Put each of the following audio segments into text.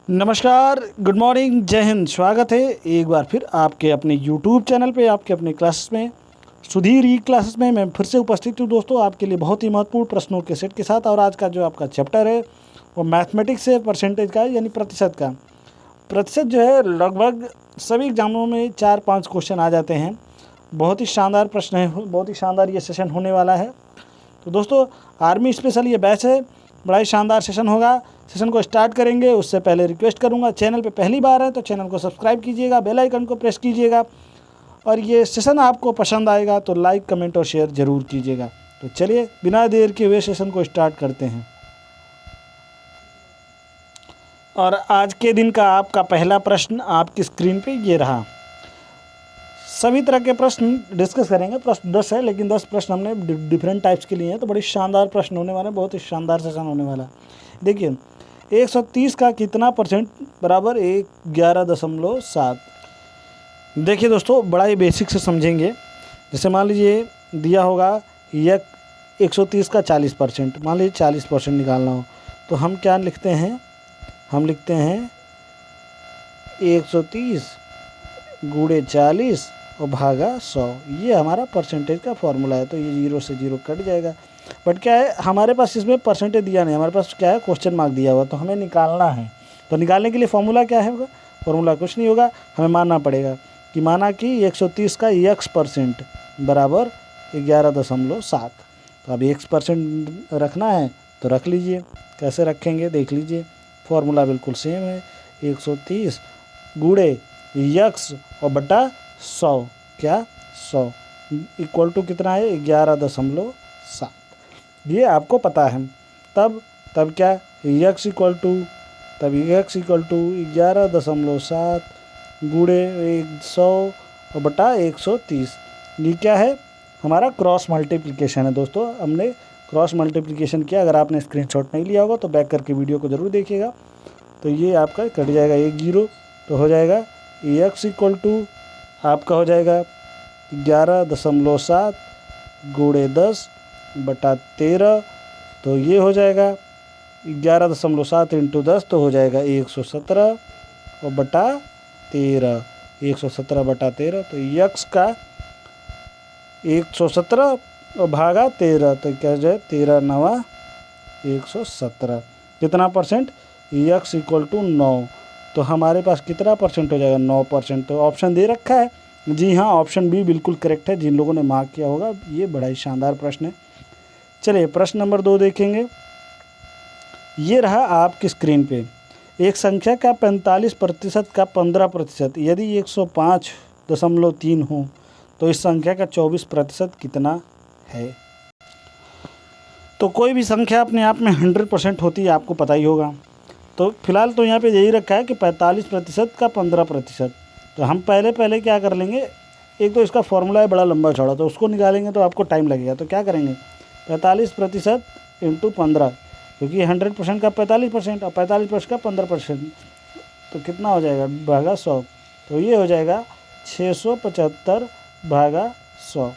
नमस्कार, good morning, जय हिंद। स्वागत है एक बार फिर आपके अपने यूट्यूब चैनल पे, आपके अपने क्लासेस में, सुधीर ई क्लासेस में मैं फिर से उपस्थित हूँ दोस्तों, आपके लिए बहुत ही महत्वपूर्ण प्रश्नों के सेट के साथ। और आज का जो आपका चैप्टर है वो मैथमेटिक्स है, परसेंटेज का, यानी प्रतिशत का। प्रतिशत जो है लगभग सभी एग्जामों में 4-5 क्वेश्चन आ जाते हैं। बहुत ही शानदार प्रश्न है, बहुत ही शानदार ये सेशन होने वाला है। तो दोस्तों, आर्मी स्पेशल ये बैच है, बड़ा ही शानदार सेशन होगा। सेशन को स्टार्ट करेंगे उससे पहले रिक्वेस्ट करूंगा, चैनल पे पहली बार है तो चैनल को सब्सक्राइब कीजिएगा, बेल आइकन को प्रेस कीजिएगा, और ये सेशन आपको पसंद आएगा तो लाइक, कमेंट और शेयर ज़रूर कीजिएगा। तो चलिए बिना देर के हुए सेशन को स्टार्ट करते हैं। और आज के दिन का आपका पहला प्रश्न आपकी स्क्रीन पे ये रहा। सभी तरह के प्रश्न डिस्कस करेंगे। प्रश्न 10 है, लेकिन 10 प्रश्न हमने डिफरेंट टाइप्स के लिए हैं, तो बड़ी शानदार प्रश्न होने वाले हैं, बहुत ही शानदार सेशन होने वाला है। देखिए, 130 का कितना परसेंट बराबर 11.7। देखिए दोस्तों, बड़ा ही बेसिक से समझेंगे। जैसे मान लीजिए दिया होगा यह 130 का 40%, मान लीजिए 40% निकालना हो, तो हम क्या लिखते हैं? हम लिखते हैं 130 गुणे 40 और भागा 100। ये हमारा परसेंटेज का फॉर्मूला है। तो ये 0 से 0 कट जाएगा। बट क्या है, हमारे पास इसमें परसेंटेज दिया नहीं, हमारे पास क्या है, क्वेश्चन मार्क दिया हुआ, तो हमें निकालना है। तो निकालने के लिए फॉर्मूला क्या है होगा? फॉर्मूला कुछ नहीं होगा, हमें मानना पड़ेगा कि माना कि 130 का x% बराबर 11.7। तो अब x% रखना है तो रख लीजिए। कैसे रखेंगे देख लीजिए, फॉर्मूला बिल्कुल सेम है। 130 गुणे x और बटा 100, क्या 100 इक्वल टू कितना है? 11.7। ये आपको पता है। तब क्या x इक्वल टू 11.7 गुणे 100 और बटा 130। ये क्या है? हमारा क्रॉस मल्टीप्लिकेशन है दोस्तों। हमने क्रॉस मल्टीप्लिकेशन किया। अगर आपने स्क्रीनशॉट नहीं लिया होगा तो बैक करके वीडियो को ज़रूर देखिएगा। तो ये आपका कट जाएगा 1 0, तो हो जाएगा x इक्वल टू आपका हो जाएगा 11.7 गुणे 10 बटा 13। तो ये हो जाएगा 11.7 इंटू 10, तो हो जाएगा 117 और बटा 13। 117 बटा 13, तो यक्स का 117 और भागा 13, तो क्या हो जाए? 13 9 117। कितना परसेंट? X equal to 9। तो हमारे पास कितना परसेंट हो जाएगा? 9%। तो ऑप्शन दे रखा है, जी हाँ, ऑप्शन बी बिल्कुल करेक्ट है। जिन लोगों ने मार्क किया होगा, ये बड़ा ही शानदार प्रश्न है। चलिए प्रश्न नंबर 2 देखेंगे। ये रहा आपकी स्क्रीन पे। एक संख्या का 45% का 15% यदि 105.3 हो तो इस संख्या का 24% कितना है? तो कोई भी संख्या अपने आप में 100% होती है, आपको पता ही होगा। तो फिलहाल तो यहाँ पे यही रखा है कि 45% का 15%। तो हम पहले क्या कर लेंगे, एक तो इसका फॉर्मूला है बड़ा लंबा चौड़ा, तो उसको निकालेंगे तो आपको टाइम लगेगा। तो क्या करेंगे, 45% इंटू 15, क्योंकि 100% का 45% और 45% का 15%, तो कितना हो जाएगा? भागा 100। तो ये हो जाएगा 675 भागा 100।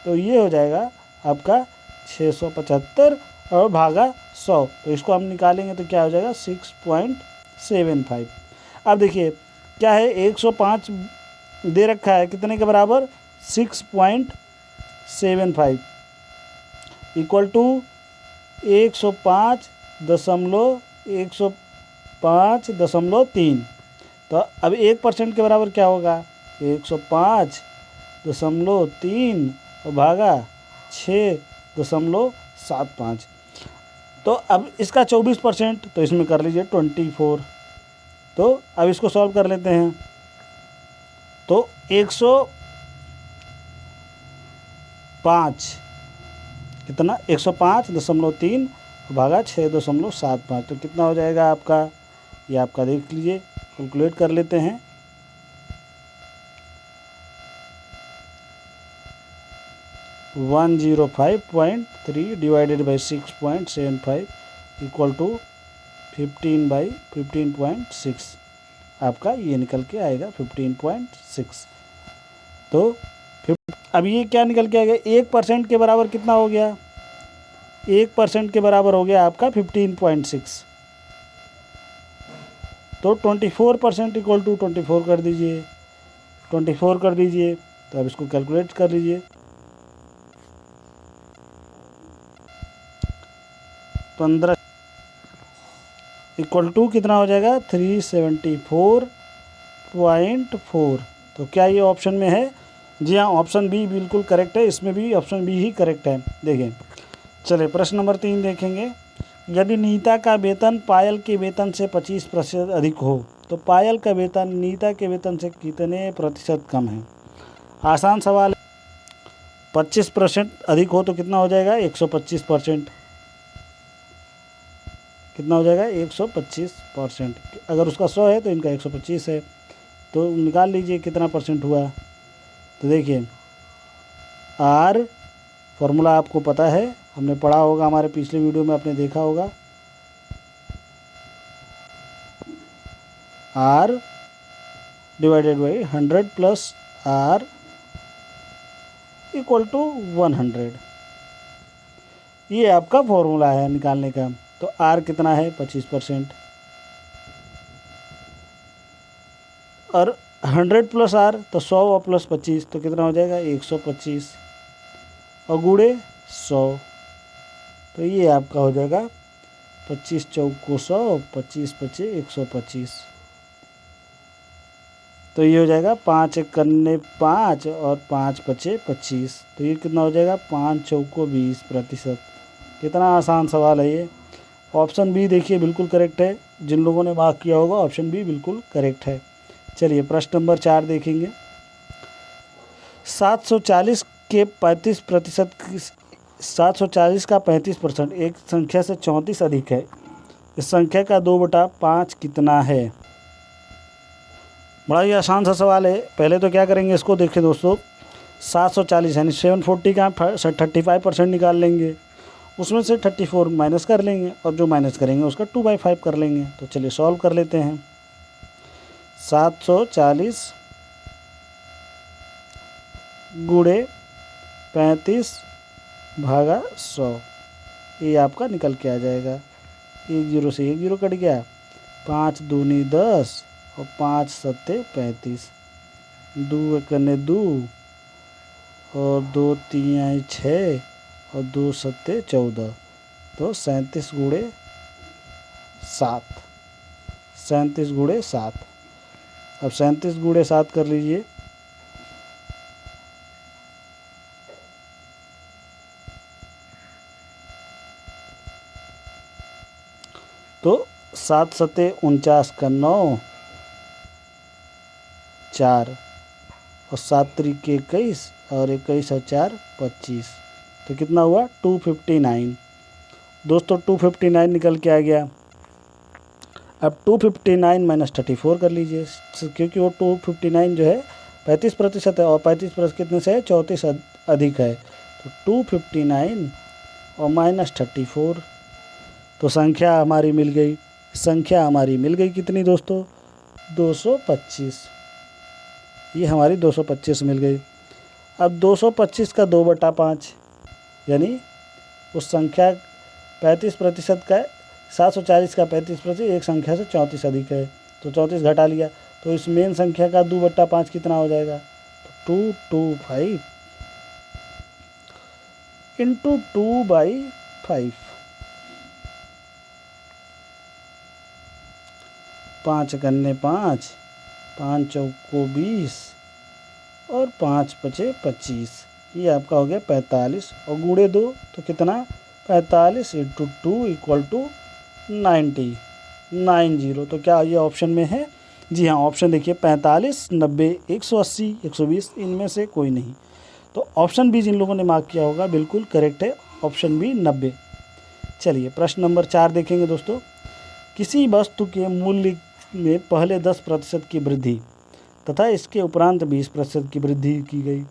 तो ये हो जाएगा आपका 675 और भागा 100। तो इसको हम निकालेंगे तो क्या हो जाएगा? 6.75। अब देखिए क्या है, 105 दे रखा है, कितने के बराबर? 6.75 इक्वल टू 105.3। तो अब 1% के बराबर क्या होगा? 105.3 और भागा 6.75। तो अब इसका 24%, तो इसमें कर लीजिए 24। तो अब इसको सॉल्व कर लेते हैं। तो 105 कितना? 105.3 भागा 6.75, तो कितना हो जाएगा आपका? ये आपका देख लीजिए, कैलकुलेट कर लेते हैं। 105.3 डिवाइडेड बाई 6.75 इक्वल टू 15/15.6। आपका ये निकल के आएगा 15.6। तो अब ये क्या निकल के आएगा? 1% के बराबर कितना हो गया? 1% के बराबर हो गया आपका 15.6। तो 24% इक्वल टू 24 कर दीजिए, 24 कर दीजिए। तो अब इसको कैलकुलेट कर लीजिए। 15 इक्वल टू कितना हो जाएगा, 374.4। तो क्या ये ऑप्शन में है? जी हाँ, ऑप्शन बी बिल्कुल करेक्ट है। इसमें भी ऑप्शन बी ही करेक्ट है। देखें, चलिए प्रश्न नंबर 3 देखेंगे। यदि नीता का वेतन पायल के वेतन से 25% अधिक हो तो पायल का वेतन नीता के वेतन से कितने प्रतिशत कम है? आसान सवाल है। 25% अधिक हो तो कितना हो जाएगा, 125%। कितना हो जाएगा, 125%। अगर उसका 100 है तो इनका 125 है। तो निकाल लीजिए कितना परसेंट हुआ। तो देखिए, आर फॉर्मूला आपको पता है, हमने पढ़ा होगा, हमारे पिछले वीडियो में आपने देखा होगा। R divided by 100 plus R equal to 100। ये आपका फॉर्मूला है निकालने का। तो आर कितना है, 25%। और 100 प्लस आर तो 100 और प्लस 25 तो कितना हो जाएगा, 125 और गुणे 100। तो ये आपका हो जाएगा 25 चौको 100, 25 पचे 125। तो ये हो जाएगा 5 एक करने 5 और 5 पचे 25। तो ये कितना हो जाएगा, 5 चौको 20%। कितना आसान सवाल है ये। ऑप्शन बी देखिए बिल्कुल करेक्ट है। जिन लोगों ने मार्क किया होगा ऑप्शन बी बिल्कुल करेक्ट है। चलिए प्रश्न नंबर 4 देखेंगे। 740 के 35%, 740 का 35% एक संख्या से 34 अधिक है। इस संख्या का 2/5 कितना है? बड़ा ही आसान सा सवाल है। पहले तो क्या करेंगे, इसको देखिए दोस्तों, 740 यानी 740 का 35% निकाल लेंगे, उसमें से 34 माइनस कर लेंगे और जो माइनस करेंगे उसका 2/5 कर लेंगे। तो चलिए सॉल्व कर लेते हैं। 740 गुणे 35 भागा 100, ये आपका निकल के आ जाएगा। 1 0 से 1 0 कट गया, 5 दूनी 10 और 5 सत्ते 35, 2 एकने 2 और 2 तियाई 6 और 2 सत्ते 14। तो 37 गुणे 7, 37 गुणे 7। अब 37 गुणे 7 कर लीजिए। तो 7 सत्ते 49 का 9, 4 और 7 त्रिक 21 और 21 और 4 25। तो कितना हुआ, 259। दोस्तों 259 निकल के आ गया। अब 259 माइनस 34 कर लीजिए, क्योंकि वो 259 जो है 35% है और 35% कितने से है, 34 अधिक है। तो 259 और माइनस 34, तो संख्या हमारी मिल गई। संख्या हमारी मिल गई कितनी दोस्तों, 225। ये हमारी 225 मिल गई। अब 225 का 2/5 यानी उस संख्या 35% का 740 का 35% एक संख्या से 34 अधिक है, तो 34 घटा लिया। तो इस मेन संख्या का 2/5 कितना हो जाएगा, तो 225 इंटू 2/5। 5 गन्ने 5, 5 चौको 20 और 5 पचे 25। ये आपका हो गया 45 और गुणे 2 तो कितना, 45 इंटू 2 इक्वल टू 90। तो क्या ये ऑप्शन में है? जी हाँ, ऑप्शन देखिए 45, 90, 180, 120, इनमें से कोई नहीं। तो ऑप्शन बी जिन लोगों ने मार्क किया होगा बिल्कुल करेक्ट है, ऑप्शन बी 90। चलिए प्रश्न नंबर 4 देखेंगे दोस्तों। किसी वस्तु के मूल्य में पहले 10% की वृद्धि तथा इसके उपरांत 20% की वृद्धि की गई।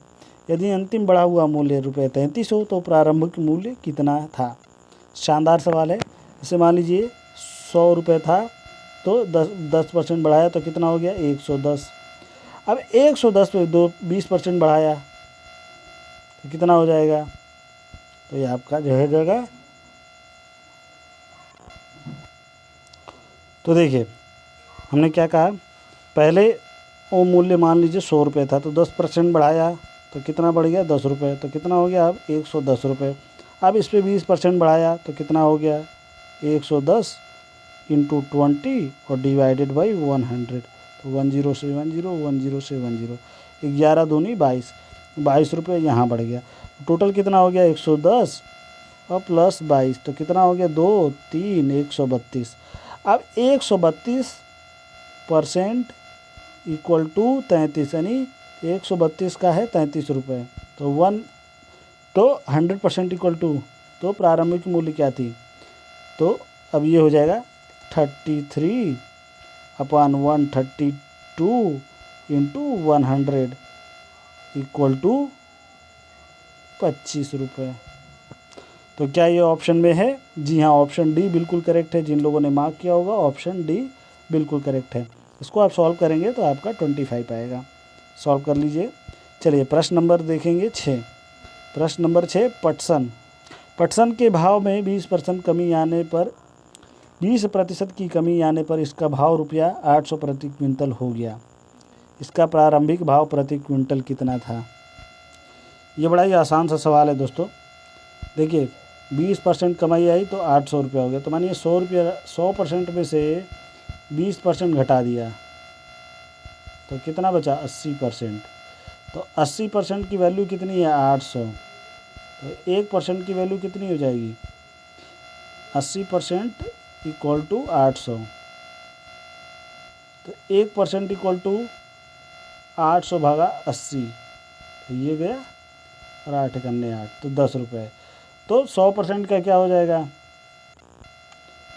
यदि अंतिम बढ़ा हुआ मूल्य ₹33 हो तो प्रारंभिक मूल्य कितना था? शानदार सवाल है। जैसे मान लीजिए 100 रुपये था तो 10% बढ़ाया तो कितना हो गया, 110। अब 110 पे 20% बढ़ाया तो कितना हो जाएगा, तो ये आपका जो है जाएगा। तो देखिए हमने क्या कहा, पहले वो मूल्य मान लीजिए 100 रुपये था, तो 10% बढ़ाया तो कितना बढ़ गया 10 रुपये, तो कितना हो गया अब 110 रुपये। अब इस पर 20% बढ़ाया तो कितना हो गया 110 इंटू 20 और डिवाइडेड बाई 100, तो 10 से 10, 10 से 10, 11 दूनी 22, 22 रुपये यहाँ बढ़ गया। टोटल कितना हो गया 110 और प्लस 22, तो कितना हो गया 2 3 132। अब 132% इक्वल टू 33, यानी 132 का है 33 रुपये, तो 100% इक्वल टू, तो प्रारंभिक मूल्य क्या थी, तो अब ये हो जाएगा 33/132 इंटू 100 इक्वल टू 25 रुपये। तो क्या ये ऑप्शन में है? जी हाँ, ऑप्शन डी बिल्कुल करेक्ट है। जिन लोगों ने मार्क किया होगा ऑप्शन डी बिल्कुल करेक्ट है। इसको आप सॉल्व करेंगे तो आपका 25 आएगा। सॉल्व कर लीजिए। चलिए प्रश्न नंबर देखेंगे 6। प्रश्न नंबर 6, पटसन। पटसन के भाव में 20% कमी आने पर 20% की कमी आने पर इसका भाव रुपया 800 प्रति क्विंटल हो गया। इसका प्रारंभिक भाव प्रति क्विंटल कितना था? ये बड़ा ही आसान सा सवाल है दोस्तों। देखिए 20% कमाई आई तो 800 रुपया हो गया, तो मानिए 100 रुपया 100% में से 20% घटा दिया तो कितना बचा 80%। तो 80% की वैल्यू कितनी है 800, तो 1% की वैल्यू कितनी हो जाएगी 80% इक्वल टू 800, तो 1% इक्वल टू 800 भागा 80, तो ये गया और 8 करने 8, तो 10 रुपये। तो 100% का क्या हो जाएगा,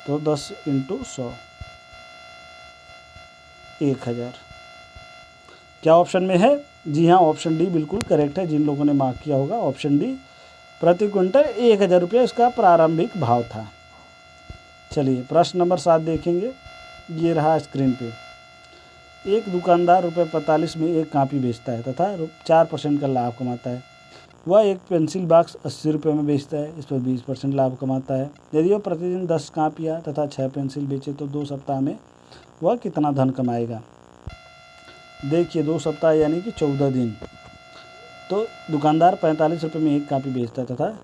तो 10 इंटू 100 1000। क्या ऑप्शन में है? जी हाँ, ऑप्शन डी बिल्कुल करेक्ट है। जिन लोगों ने मार्क किया होगा ऑप्शन डी, प्रति क्विंटल 1000 रुपये इसका प्रारंभिक भाव था। चलिए प्रश्न नंबर 7 देखेंगे। ये रहा स्क्रीन पे। एक दुकानदार ₹45 में एक कापी बेचता है तथा 4% का लाभ कमाता है। वह एक पेंसिल बॉक्स 80 रुपये में बेचता है, इस पर 20% लाभ कमाता है। यदि वह प्रतिदिन 10 कापियाँ तथा 6 पेंसिल बेचे तो 2 सप्ताह में वह कितना धन कमाएगा? देखिए 2 सप्ताह यानी कि 14 दिन। तो दुकानदार 45 रुपये में एक कापी बेचता है तथा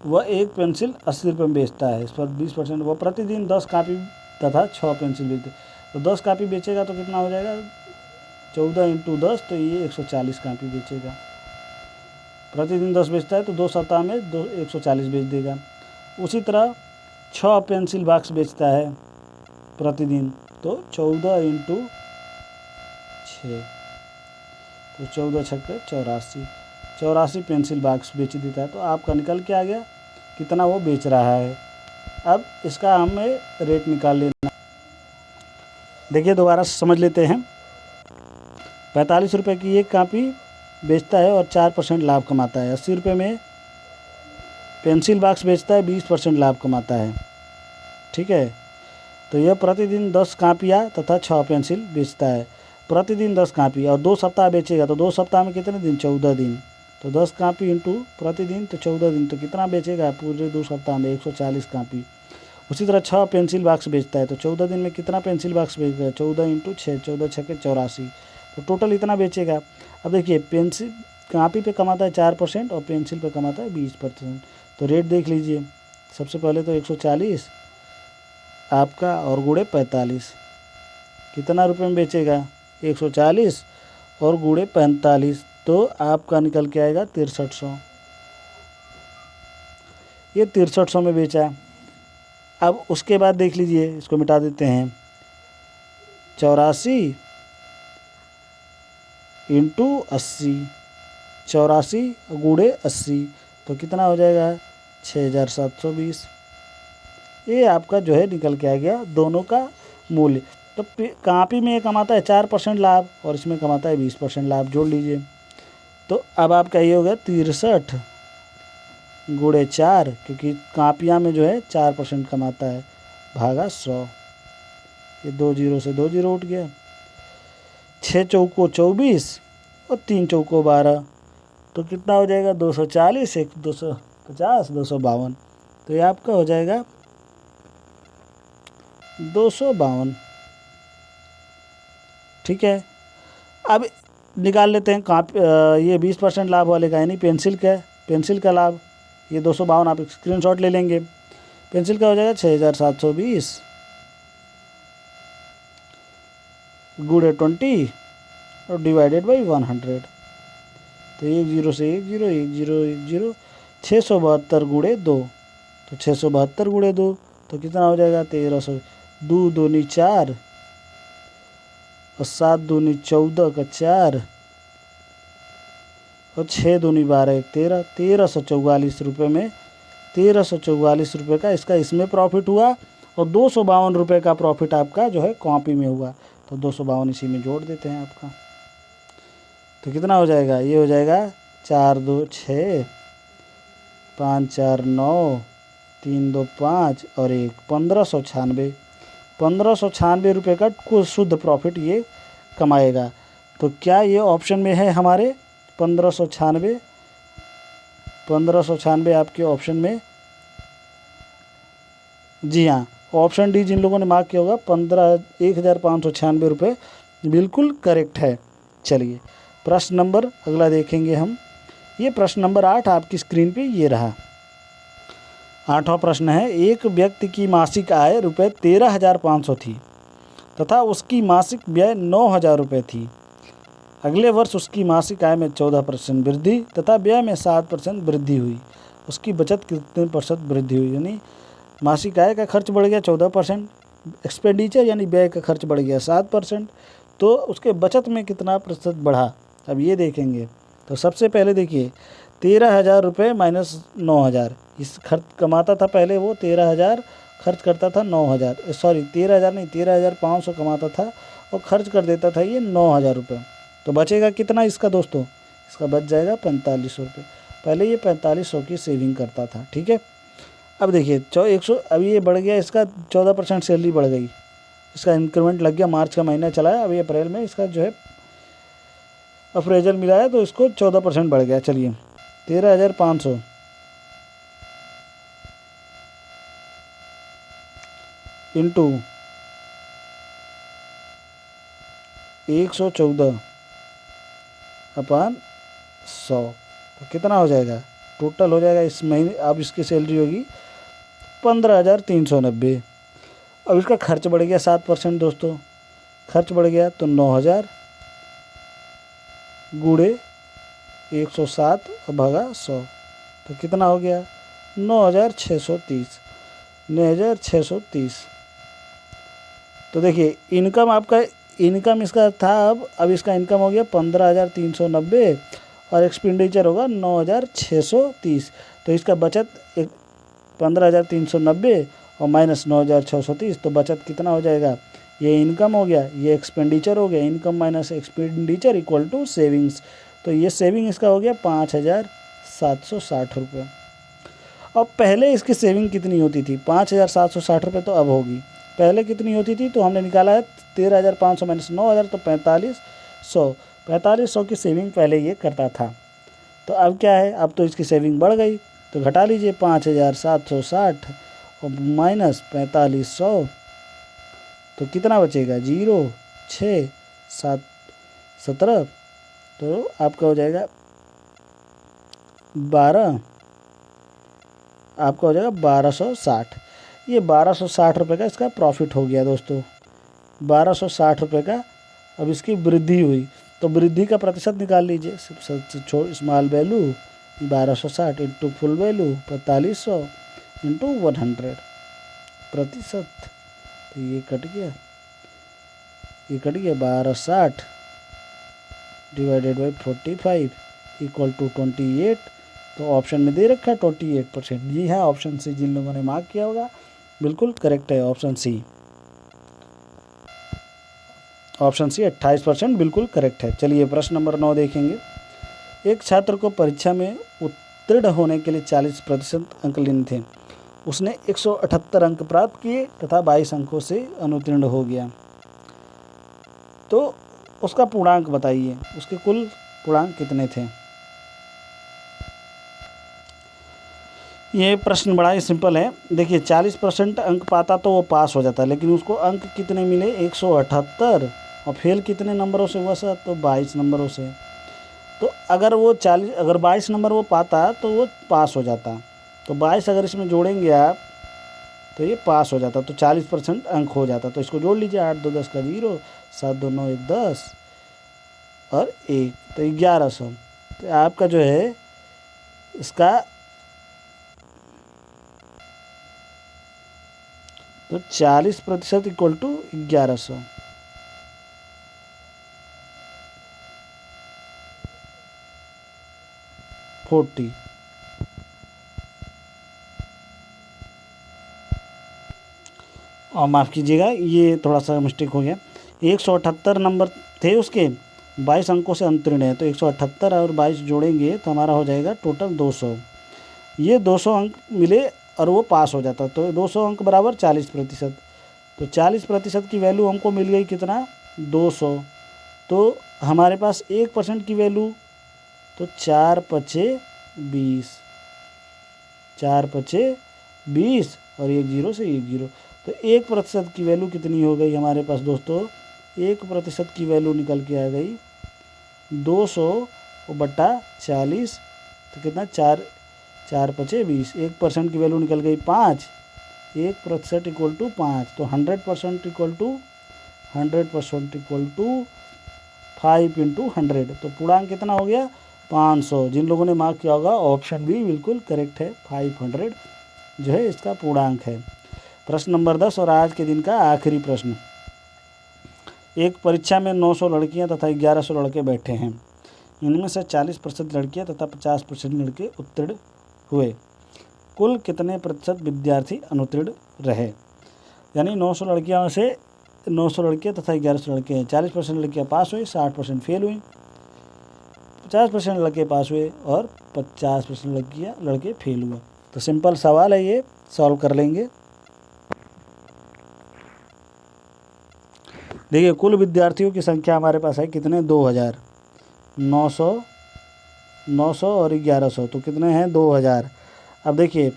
वह एक पेंसिल 80 रुपये में बेचता है, इस पर 20%। वह प्रतिदिन 10 कापी तथा 6 पेंसिल बेचते, तो 10 कापी बेचेगा तो कितना हो जाएगा 14 इंटू 10, तो ये 140 कापी बेचेगा। प्रतिदिन 10 बेचता है तो 2 सप्ताह में 140 बेच देगा। उसी तरह 6 पेंसिल बॉक्स बेचता है प्रतिदिन, तो 14 इंटू 6, तो 14 छक्के 84, 84 पेंसिल बॉक्स बेच देता है। तो आपका निकल के आ गया कितना वो बेच रहा है। अब इसका हमें रेट निकाल लेना। देखिए दोबारा समझ लेते हैं। 45 रुपये की एक कापी बेचता है और 4% लाभ कमाता है। 80 रुपये में पेंसिल बॉक्स बेचता है, 20% लाभ कमाता है। ठीक है, तो यह प्रतिदिन 10 कापियाँ तथा 6 पेंसिल बेचता है। प्रतिदिन 10 कापी और 2 सप्ताह बेचेगा, तो 2 सप्ताह में कितने दिन 14 दिन, तो 10 कापी इंटू प्रतिदिन तो 14 दिन, तो कितना बेचेगा पूरे 2 सप्ताह में 140 कापी। उसी तरह 6 पेंसिल बॉक्स बेचता है, तो 14 दिन में कितना पेंसिल बॉक्स बेचेगा 14 इंटू 6, 14 छक्के 84, तो टोटल इतना बेचेगा। अब देखिए पेंसिल कापी पे कमाता है 4% और पेंसिल पे कमाता है 20%। तो रेट देख लीजिए। सबसे पहले तो 140 आपका और गुणे 45, कितना रुपए में बेचेगा 140 और गुणे 45, तो आपका निकल के आएगा 6300। ये 6300 में बेचा। अब उसके बाद देख लीजिए, इसको मिटा देते हैं। 84 इंटू 80, 84 गुणे 80, तो कितना हो जाएगा 6720। ये आपका जो है निकल के आ गया दोनों का मूल्य। तो कापी में ये कमाता है 4% लाभ और इसमें कमाता है 20% लाभ, जोड़ लीजिए। तो अब आपका ये हो गया 63 गुणे 4, क्योंकि कापियाँ में जो है 4% कमाता है, भागा 100। ये 2 जीरो से 2 जीरो उठ गया। 6 चौको 24 और 3 चौको 12, तो कितना हो जाएगा 240, 250, 252। तो ये आपका हो जाएगा 252। ठीक है, अब निकाल लेते हैं ये 20% लाभ वाले का, यानी पेंसिल का लाभ। ये 252 आप स्क्रीनशॉट ले लेंगे। पेंसिल का हो जाएगा 6720 गुणे 20 और डिवाइडेड बाई 100। तो 10 से 10 10 10 672 गुणे 2, तो 672 गुणे 2 तो कितना हो जाएगा 1300। 2 दूनी 4 और 7 दूनी 14 का 4 और 6 दूनी 12 13, 1344 रुपये में 1344 रुपये का इसका इसमें प्रॉफिट हुआ और 252 रुपये का प्रॉफिट आपका जो है कॉपी में हुआ। तो 252 इसी में जोड़ देते हैं आपका। तो कितना हो जाएगा, ये हो जाएगा 4 2 6 5 4 9 3 2 5 और 1 1596। 1596 रुपये का कुल शुद्ध प्रॉफिट ये कमाएगा। तो क्या ये ऑप्शन में है हमारे 1596 आपके ऑप्शन में? जी हाँ, ऑप्शन डी जिन लोगों ने मार्क किया होगा 1596 रुपये बिल्कुल करेक्ट है। चलिए प्रश्न नंबर अगला देखेंगे हम। ये प्रश्न नंबर 8 आपकी स्क्रीन पे ये रहा। 8वां प्रश्न है, एक व्यक्ति की मासिक आय रुपये 13,500 थी तथा उसकी मासिक व्यय 9,000 रुपये थी। अगले वर्ष उसकी मासिक आय में 14% वृद्धि तथा व्यय में 7% वृद्धि हुई। उसकी बचत कितने % वृद्धि हुई? यानी मासिक आय का खर्च बढ़ गया 14%, एक्सपेंडिचर यानी व्यय का खर्च बढ़ गया 7%, तो उसके बचत में कितना प्रतिशत बढ़ा? अब ये देखेंगे। तो सबसे पहले देखिए 13,000 रुपये माइनस 9,000, इस खर्च कमाता था पहले वो 13,000, खर्च करता था 9,000, सॉरी 13,000 नहीं 13,500 कमाता था और खर्च कर देता था ये 9,000 रुपये। तो बचेगा कितना इसका दोस्तों? इसका बच जाएगा 4500 रुपये। पहले ये 4500 की सेविंग करता था। ठीक है, अब देखिए 100 अभी ये बढ़ गया, इसका 14% सैलरी बढ़ गई, इसका इंक्रीमेंट लग गया, मार्च का महीना चला है, अभी अप्रैल में इसका जो है अप्रेजल मिला है तो इसको 14% बढ़ गया। चलिए 13,500 इंटू 114 अपान 100 तो कितना हो जाएगा? टोटल हो जाएगा इस महीने, अब इसकी सैलरी होगी 15,390। अब इसका खर्च बढ़ गया 7% दोस्तों, खर्च बढ़ गया तो 9,000 गुणे 107 और भागा 100 तो कितना हो गया 9,630। तो देखिए इनकम आपका, इनकम इसका था, अब इसका इनकम हो गया 15,390 और एक्सपेंडिचर होगा 9,630। तो इसका बचत 15,390 और माइनस 9,630, तो बचत कितना हो जाएगा? ये इनकम हो गया, ये एक्सपेंडिचर हो गया, income minus expenditure equal to savings. तो ये सेविंग इसका हो गया 5,760 रुपये। अब पहले इसकी सेविंग कितनी होती थी? 5,760 रुपये तो अब होगी, पहले कितनी होती थी? तो हमने निकाला है 13,500 माइनस 9,000 तो 4500 की सेविंग पहले ये करता था। तो अब क्या है, अब तो इसकी सेविंग बढ़ गई, तो घटा लीजिए 5,760 और माइनस 4500 तो कितना बचेगा? 0 6 7 17 तो आपका हो जाएगा 1260। ये 1260 रुपये का इसका प्रॉफिट हो गया दोस्तों, 1260 रुपये का। अब इसकी वृद्धि हुई तो वृद्धि का प्रतिशत निकाल लीजिए। Small value 1260 into full value 4500 into 100 प्रतिशत, तो ये कट गया 1260 डिवाइडेड बाई 45 इक्वल टू 28। तो ऑप्शन में दे रखा है 28%। जी हाँ, ऑप्शन सी जिन लोगों ने मार्क किया होगा बिल्कुल करेक्ट है, ऑप्शन सी 28% बिल्कुल करेक्ट है। चलिए प्रश्न नंबर 9 देखेंगे। एक छात्र को परीक्षा में उत्तीर्ण होने के लिए 40% अंक लेने थे, उसने 178 अंक प्राप्त किए तथा 22 अंकों से अनुत्तीर्ण हो गया। तो उसका पूर्णांक बताइए, उसके कुल पूर्णांक कितने थे? ये प्रश्न बड़ा ही सिंपल है। देखिए 40% अंक पाता तो वो पास हो जाता, लेकिन उसको अंक कितने मिले 178, और फेल कितने नंबरों से हुआ सर, तो 22 नंबरों से। तो अगर 22 नंबर वो पाता तो वो पास हो जाता। तो 22 अगर इसमें जोड़ेंगे आप तो ये पास हो जाता, तो 40% अंक हो जाता। तो इसको जोड़ लीजिए, 8 2 10 का 0, 7 2 9 1 10 और 1, तो 1100। तो आपका जो है इसका तो 40% इक्वल टू 1100। और माफ़ कीजिएगा, ये थोड़ा सा मिस्टेक हो गया। 178 नंबर थे उसके, 22 अंकों से अंतरिण है, तो 178 और 22 जोड़ेंगे तो हमारा हो जाएगा टोटल 200। ये 200 अंक मिले और वो पास हो जाता, तो 200 अंक बराबर 40%। तो 40% की वैल्यू हमको मिल गई कितना, 200। तो हमारे पास 1% की वैल्यू, तो 4 पचे 20, 4 पचे 20 और 1 0 से 1 0। तो 1% की वैल्यू कितनी हो गई हमारे पास दोस्तों, 1% की वैल्यू निकल के आ गई 200 बटा 40, तो कितना 4 4 पचे 20। 1% की वैल्यू निकल गई 5, 1% इक्वल टू 5। तो 100% इक्वल टू 5 इंटू 100, तो पूर्णांक कितना हो गया 500। जिन लोगों ने मार्क किया होगा ऑप्शन बी बिल्कुल करेक्ट है, 500 जो है इसका पूर्णांक है। प्रश्न नंबर 10 और आज के दिन का आखिरी प्रश्न। एक परीक्षा में 900 लड़कियां तथा 1100 लड़के बैठे हैं। इनमें से 40% लड़कियां तथा 50% लड़के उत्तीर्ण हुए। कुल कितने प्रतिशत विद्यार्थी अनुत्तीर्ण रहे। यानी 900 लड़कियों से 900 लड़के तथा 1100 लड़के हैं। 40% लड़कियाँ पास हुई, 60% फेल हुई, 50% लड़के पास हुए और 50% लड़के फेल हुए। तो सिंपल सवाल है, ये सॉल्व कर लेंगे। देखिए कुल विद्यार्थियों की संख्या हमारे पास है कितने, 2000, 900 और 1100, तो कितने हैं 2000। अब देखिए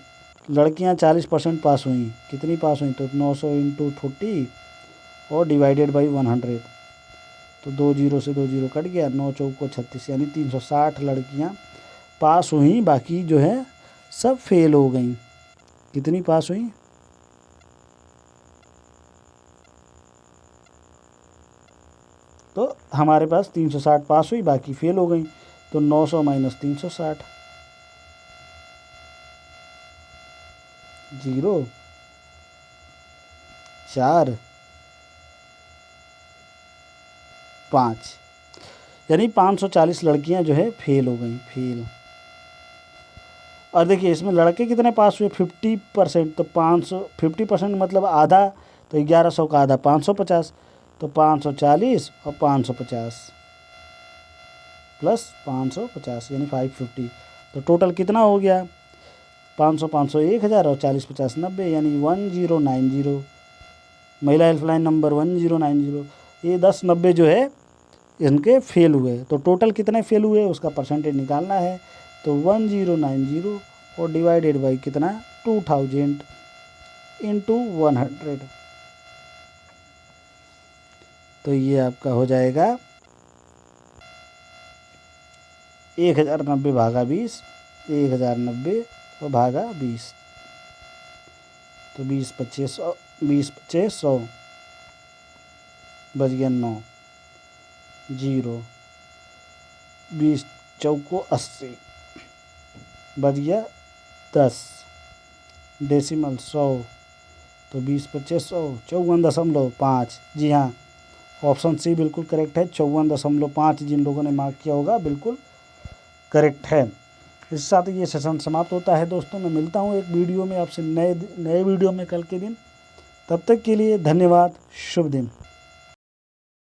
लड़कियां 40% पास हुई, कितनी पास हुई, तो 900 इंटू 40 और डिवाइडेड बाई 100, तो 2 0 से 2 0 कट गया, 9 चौको 36, यानी 360 लड़कियां पास हुई, बाकी जो है सब फेल हो गई। कितनी पास हुई, तो हमारे पास 360 पास हुई, बाकी फेल हो गई। तो 900 माइनस 360, 0 4 5, यानी 540 लड़कियां जो है फेल हो गई, फेल। और देखिए इसमें लड़के कितने पास हुए, 50%, तो 50% मतलब आधा, तो 1100 का आधा 550, तो 540 और 550 प्लस 550 यानी 550, तो टोटल कितना हो गया 500 500 1000 और 40 50 90, यानी 1090। महिला हेल्पलाइन नंबर 1090। ये 10 90 जो है इनके फेल हुए, तो टोटल कितने फेल हुए उसका परसेंटेज निकालना है। तो 1090 और डिवाइडेड बाई कितना 2000 इंटू 100, तो ये आपका हो जाएगा 1090 भागा 20, 1090 और भागा 20, तो 20 25 100 बच गया 9, 0 20 चौको 80 बच गया 10, डेसिमल 100, तो 20 25 100 54.5। जी हाँ, ऑप्शन सी बिल्कुल करेक्ट है, 54.5 जिन लोगों ने मार्क किया होगा बिल्कुल करेक्ट है। इसके साथ ये सेशन समाप्त होता है दोस्तों। मैं मिलता हूँ एक वीडियो में आपसे, नए वीडियो में कल के दिन। तब तक के लिए धन्यवाद, शुभ दिन।